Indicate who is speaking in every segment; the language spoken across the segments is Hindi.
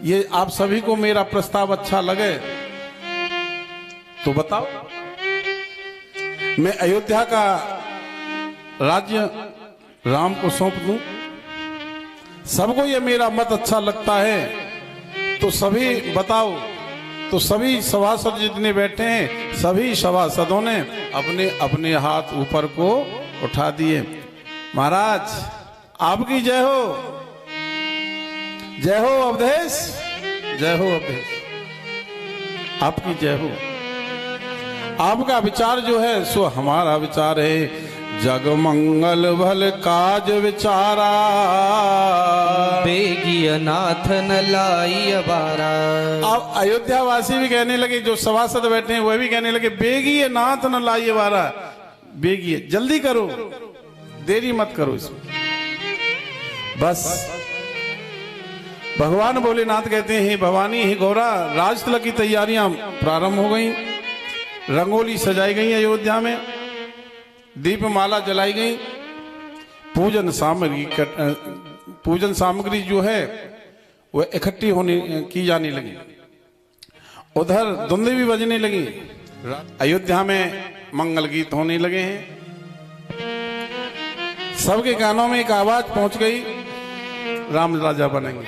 Speaker 1: ये आप सभी को मेरा प्रस्ताव अच्छा लगे तो बताओ, मैं अयोध्या का राज्य राम को सौंप दूं? सबको ये मेरा मत अच्छा लगता है तो सभी बताओ। तो सभी सभासद जितने बैठे हैं सभी सभासदों ने अपने अपने हाथ ऊपर को उठा दिए। महाराज आपकी जय हो, जय हो अवधेश, जय हो अवधेश, आपकी जय हो। आपका विचार जो है सो हमारा विचार है। जग मंगल भल काज विचारा,
Speaker 2: बेगिय नाथ न लाई अबारा।
Speaker 1: अब अयोध्या वासी भी कहने लगे, जो सभासद बैठे हैं वह भी कहने लगे, बेगिय नाथ न लाई अबारा। बेगिय, जल्दी करो, देरी मत करो इसमें। बस भगवान भोलेनाथ कहते हैं, हे भवानी हे गौरा, राज तिलक की तैयारियां प्रारंभ हो गई। रंगोली सजाई गई अयोध्या में, दीपमाला जलाई गई, पूजन सामग्री जो है वह इकट्ठी होने की जाने लगी। उधर धुंधे भी बजने लगी। अयोध्या में मंगल गीत होने लगे हैं। सबके कानों में एक आवाज पहुंच गई, राम राजा बनेंगे,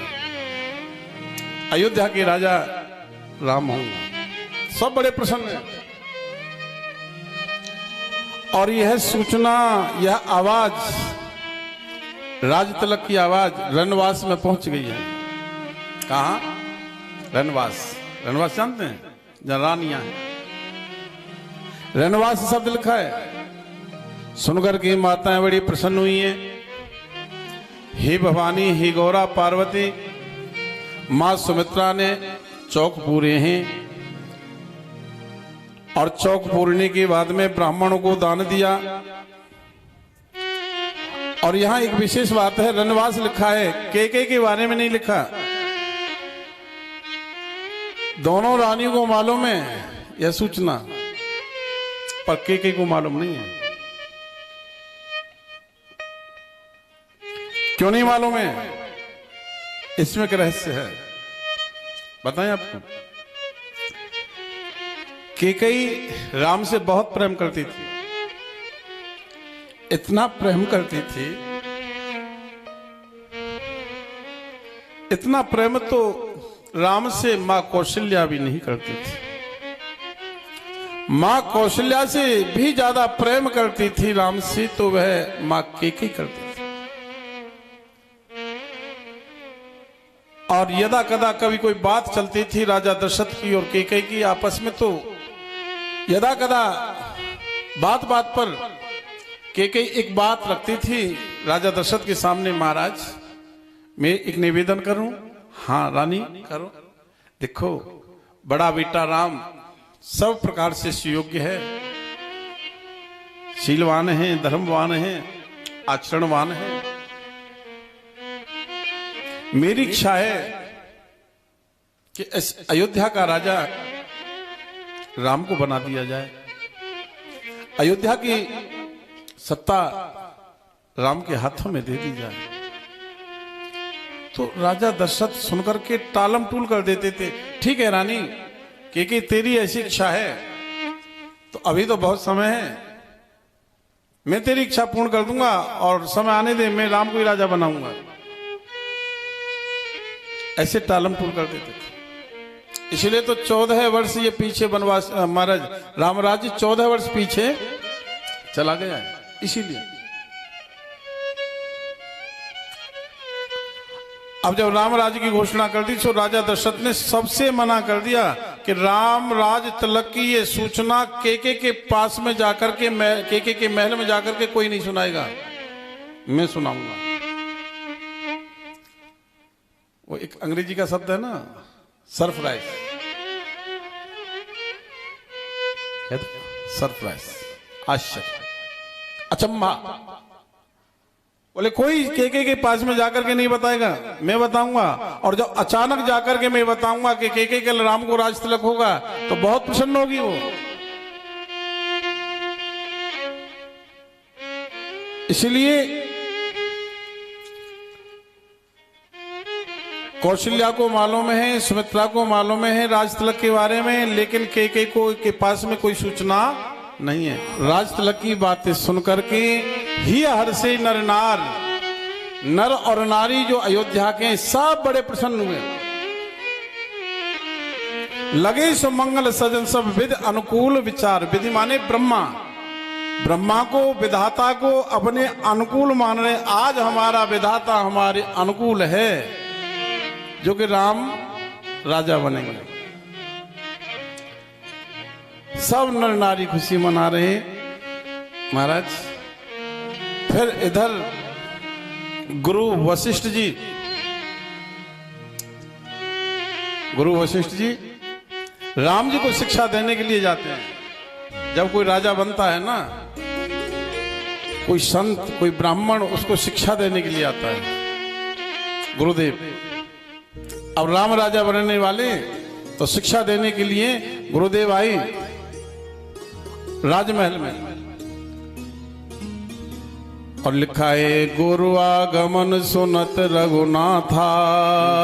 Speaker 1: अयोध्या के राजा राम होंगे। सब बड़े प्रसन्न हैं। और यह सूचना, यह आवाज, राज तिलक की आवाज रनवास में पहुंच गई है। कहां? रनवास। रनवास जानते हैं? जहां रानियां हैं, रनवास शब्द लिखा है। सुनकर के माताएं बड़ी प्रसन्न हुई हैं। हे भवानी हे गौरा पार्वती, मां सुमित्रा ने चौक पूरे हैं और चौक पूरने के बाद में ब्राह्मणों को दान दिया। और यहां एक विशेष बात है, रनवास लिखा है, केके के बारे में नहीं लिखा। दोनों रानियों को मालूम है यह सूचना, पर केके को मालूम नहीं है। क्यों नहीं मालूम है? इसमें एक रहस्य है, बताएं आपको। केकई राम से बहुत प्रेम करती थी, इतना प्रेम करती थी, इतना प्रेम तो राम से मां कौशल्या भी नहीं करती थी। मां कौशल्या से भी ज्यादा प्रेम करती थी राम से तो वह मां केकई करती थी। और यदा कदा कभी कोई बात चलती थी राजा दशरथ की और केकई की आपस में, तो यदा कदा बात बात पर केकई एक बात रखती थी राजा दशरथ के सामने, महाराज मैं एक निवेदन करूं? हाँ रानी करो। देखो बड़ा बेटा राम सब प्रकार से सुयोग्य है, शीलवान है, धर्मवान है, आचरणवान है। मेरी इच्छा है कि इस अयोध्या का राजा राम को बना दिया जाए, अयोध्या की सत्ता राम के हाथों में दे दी जाए। तो राजा दशरथ सुनकर के टालम टूल कर देते थे। ठीक है रानी, क्योंकि तेरी ऐसी इच्छा है तो अभी तो बहुत समय है, मैं तेरी इच्छा पूर्ण कर दूंगा और समय आने दे, मैं राम को ही राजा बनाऊंगा। ऐसे टालम टूल कर देते थे। इसलिए तो 14 वर्ष ये पीछे वनवास, महाराज राम राज्य 14 वर्ष पीछे चला गया है। इसीलिए अब जब राम राज्य की घोषणा कर दी तो राजा दशरथ ने सबसे मना कर दिया कि राम राज तिलक की ये सूचना केके के पास में जाकर के, केके के महल में जाकर के कोई नहीं सुनाएगा, मैं सुनाऊंगा। वो एक अंग्रेजी का शब्द है ना, सरप्राइज, सरप्राइज, आश्चर्य, अचंभा। बोले कोई केके के पास में जाकर के नहीं बताएगा, मैं बताऊंगा। और जब अचानक जाकर के मैं बताऊंगा कि केके के राम को राज तिलक होगा तो बहुत प्रसन्न होगी वो। इसलिए कौशल्या को मालूम है, सुमित्रा को मालूम है राजतिलक के बारे में, लेकिन केकई को के पास में कोई सूचना नहीं है। राजतिलक की बातें सुनकर के ही हर से नर और नारी जो अयोध्या के सब बड़े प्रसन्न हुए। लगे सुमंगल सजन सब विधि अनुकूल विचार। विधि माने ब्रह्मा को विधाता को अपने अनुकूल मान रहे। आज हमारा विधाता हमारे अनुकूल है, जो कि राम राजा बनेंगे। सब नर नारी खुशी मना रहे महाराज। फिर इधर गुरु वशिष्ठ जी राम जी को शिक्षा देने के लिए जाते हैं। जब कोई राजा बनता है ना, कोई संत कोई ब्राह्मण उसको शिक्षा देने के लिए आता है गुरुदेव। अब राम राजा बनने वाले तो शिक्षा देने के लिए गुरुदेव आई राजमहल में, और लिखा है गुरु आगमन सुनत रघुनाथा,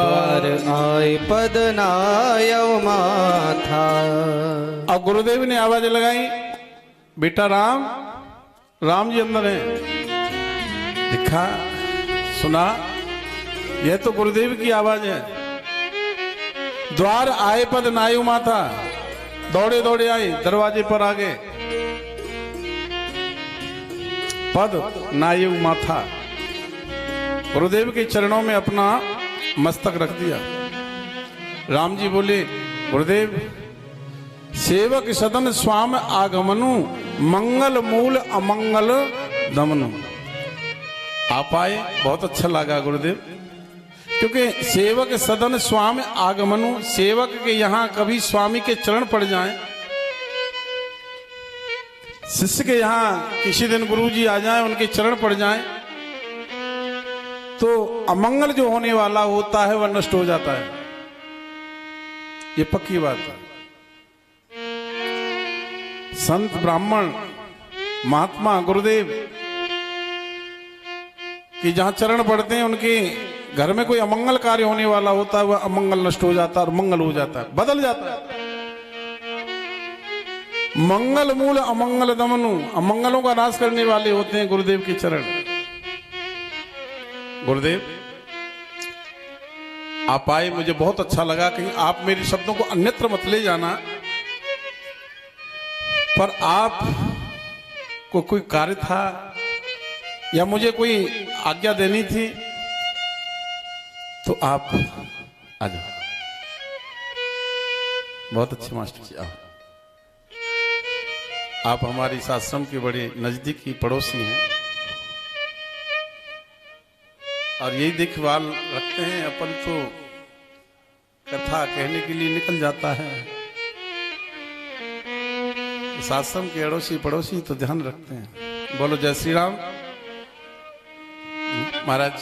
Speaker 2: द्वार आए पद नायव माथा।
Speaker 1: अब गुरुदेव ने आवाज लगाई, बेटा राम जी अंदर हैं। दिखा सुना, यह तो गुरुदेव की आवाज है। द्वार आए पद नायु माथा, दौड़े दौड़े आई, दरवाजे पर आ गए। पद नायु माथा, गुरुदेव के चरणों में अपना मस्तक रख दिया। राम जी बोले, गुरुदेव सेवक सदन स्वाम आगमनु, मंगल मूल अमंगल दमनु। आप आए, बहुत अच्छा लगा गुरुदेव, क्योंकि सेवक सदन स्वामी आगमनु, सेवक के यहाँ कभी स्वामी के चरण पड़ जाएं, शिष्य के यहाँ किसी दिन गुरु जी आ जाएं, उनके चरण पड़ जाएं, तो अमंगल जो होने वाला होता है वह नष्ट हो जाता है। ये पक्की बात है। संत ब्राह्मण महात्मा गुरुदेव कि जहां चरण पड़ते हैं, उनके घर में कोई अमंगल कार्य होने वाला होता है, वह अमंगल नष्ट हो जाता है और मंगल हो जाता है, बदल जाता है। मंगल मूल अमंगल दमनु, अमंगलों का नाश करने वाले होते हैं गुरुदेव के चरण। गुरुदेव आप आए, मुझे बहुत अच्छा लगा। कहीं आप मेरे शब्दों को अन्यत्र मत ले जाना, पर आप को कोई कार्य था या मुझे कोई आज्ञा देनी थी तो आप आ जाओ। बहुत अच्छे मास्टर जी, आप हमारी इस आश्रम के बड़े नजदीकी पड़ोसी हैं और यही देखभाल रखते हैं। अपन तो कथा कहने के लिए निकल जाता है, इस आश्रम के अड़ोसी पड़ोसी तो ध्यान रखते हैं। बोलो जय श्री राम। महाराज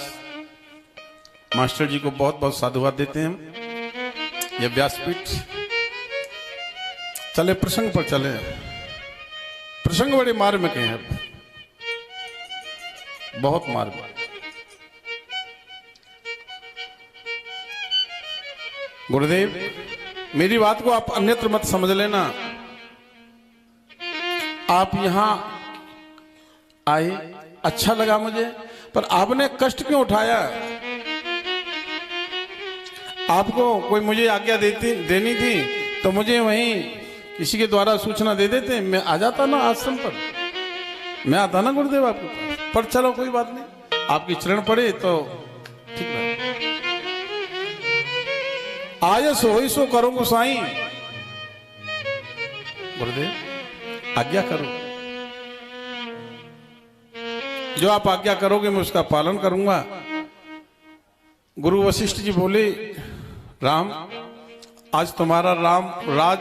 Speaker 1: मास्टर जी को बहुत बहुत साधुवाद देते हैं। यह व्यासपीठ चले, प्रसंग पर चले। प्रसंग बड़े मार्मिक हैं, बहुत मार्मिक। गुरुदेव मेरी बात को आप अन्यत्र मत समझ लेना। आप यहां आए, अच्छा लगा मुझे, पर आपने कष्ट क्यों उठाया? आपको कोई मुझे आज्ञा देनी थी तो मुझे वहीं किसी के द्वारा सूचना दे देते, मैं आ जाता ना आश्रम पर, मैं आता ना गुरुदेव आपके पास। पर चलो कोई बात नहीं, आपकी चरण पड़े तो ठीक है। आयस हो सो करो गोसाई, गुरुदेव आज्ञा करो, जो आप आज्ञा करोगे मैं उसका पालन करूंगा। गुरु वशिष्ठ जी बोले, राम आज तुम्हारा राज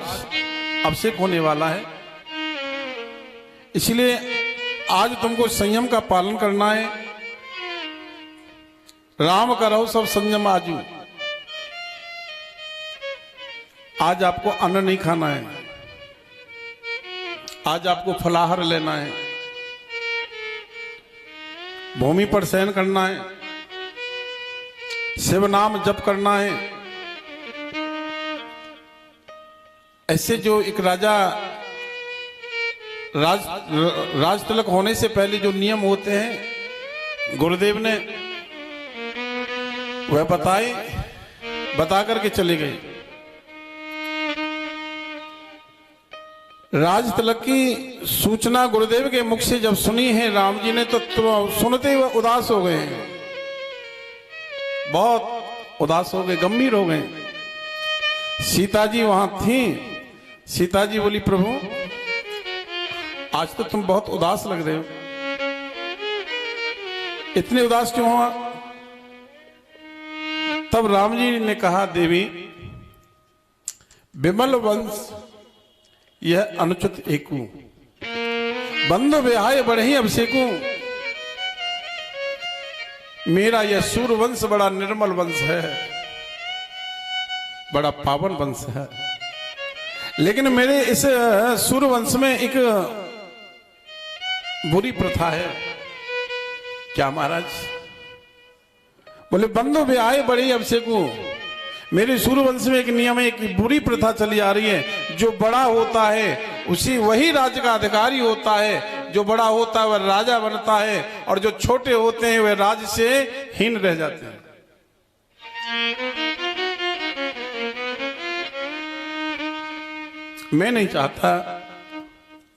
Speaker 1: अभिषेक होने वाला है, इसलिए आज तुमको संयम का पालन करना है। राम करो सब संयम आजू। आज आपको अन्न नहीं खाना है, आज आपको फलाहार लेना है, भूमि पर शयन करना है, शिव नाम जप करना है। ऐसे जो एक राजा राज तिलक होने से पहले जो नियम होते हैं गुरुदेव ने वह बता करके चले गए। राज तिलक की सूचना गुरुदेव के मुख से जब सुनी है राम जी ने तो सुनते हुए उदास हो गए, बहुत उदास हो गए, गंभीर हो गए। सीता जी वहां थी। सीता जी बोली प्रभु आज तो तुम बहुत उदास लग रहे हो, इतने उदास क्यों हुआ? तब राम जी ने कहा देवी विमल वंश यह अनुचित एकू, बंधु विहाय बढ़ी अभिषेकू। मेरा यह सूर्य वंश बड़ा निर्मल वंश है, बड़ा पावन वंश है, लेकिन मेरे इस सूर्य वंश में एक बुरी प्रथा है। क्या महाराज? बोले बंधु विहाय बढ़ी अभिषेकू। मेरे सूर्यवंश में एक नियम है, एक बुरी प्रथा चली आ रही है। जो बड़ा होता है वही राज्य का अधिकारी होता है, जो बड़ा होता है वह राजा बनता है, और जो छोटे होते हैं वह राज्य से हीन रह जाते हैं। मैं नहीं चाहता।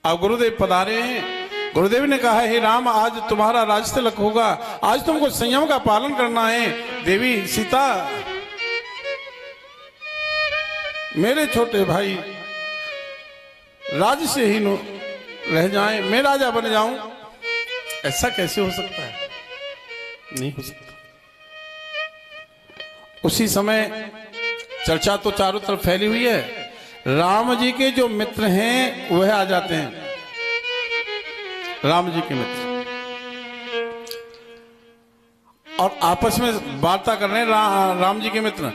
Speaker 1: अब गुरुदेव पधारे हैं। गुरुदेव ने कहा हे राम आज तुम्हारा राज तिलक होगा, आज तुमको संयम का पालन करना है। देवी सीता मेरे छोटे भाई राज्य से ही रह जाएं, मैं राजा बन जाऊं, ऐसा कैसे हो सकता है? नहीं हो सकता। उसी समय चर्चा तो चारों तरफ फैली हुई है। राम जी के जो मित्र हैं वह आ जाते हैं, राम जी के मित्र, और आपस में वार्ता कर रहे हैं। राम जी के मित्र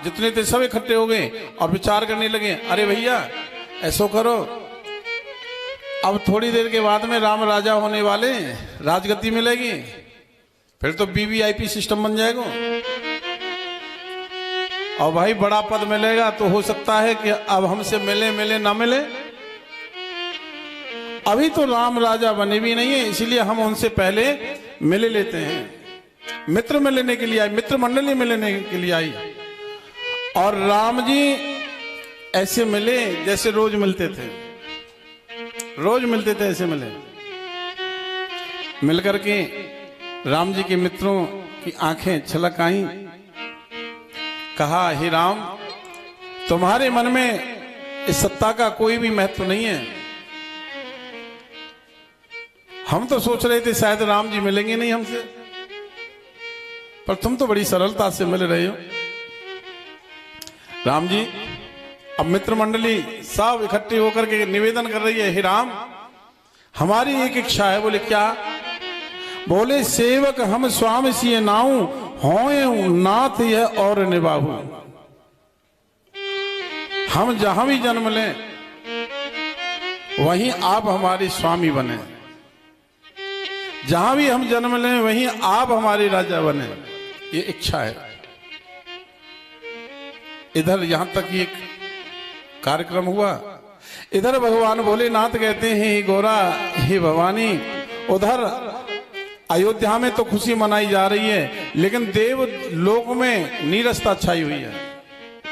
Speaker 1: जितने थे सब इकट्ठे हो गए और विचार करने लगे। अरे भैया ऐसो करो, अब थोड़ी देर के बाद में राम राजा होने वाले, राजगद्दी मिलेगी, फिर तो वीवीआईपी सिस्टम बन जाएगा, और भाई बड़ा पद मिलेगा तो हो सकता है कि अब हमसे मिले ना मिले। अभी तो राम राजा बने भी नहीं है, इसलिए हम उनसे पहले मिले लेते हैं। मित्र मिलने के लिए आई, मित्र मंडली मिलने के लिए आई, और राम जी ऐसे मिले जैसे रोज मिलते थे, रोज मिलते थे, ऐसे मिले। मिलकर के राम जी के मित्रों की आंखें छलक आई। कहा हे राम तुम्हारे मन में इस सत्ता का कोई भी महत्व नहीं है। हम तो सोच रहे थे शायद राम जी मिलेंगे नहीं हमसे, पर तुम तो बड़ी सरलता से मिल रहे हो। राम जी अब मित्र मंडली सब इकट्ठी होकर के निवेदन कर रही है, हे राम हमारी एक इच्छा है। बोले क्या? बोले सेवक हम स्वामी सिय नाऊ होए नाथ यह और निभाऊ। हम जहां भी जन्म लें वहीं आप हमारे स्वामी बने, जहां भी हम जन्म लें वहीं आप हमारे राजा बने, ये इच्छा है। इधर यहां तक एक कार्यक्रम हुआ। इधर भगवान भोलेनाथ कहते हैं हे गौरा हे भवानी, उधर अयोध्या में तो खुशी मनाई जा रही है, लेकिन देव लोक में नीरसता छाई हुई है।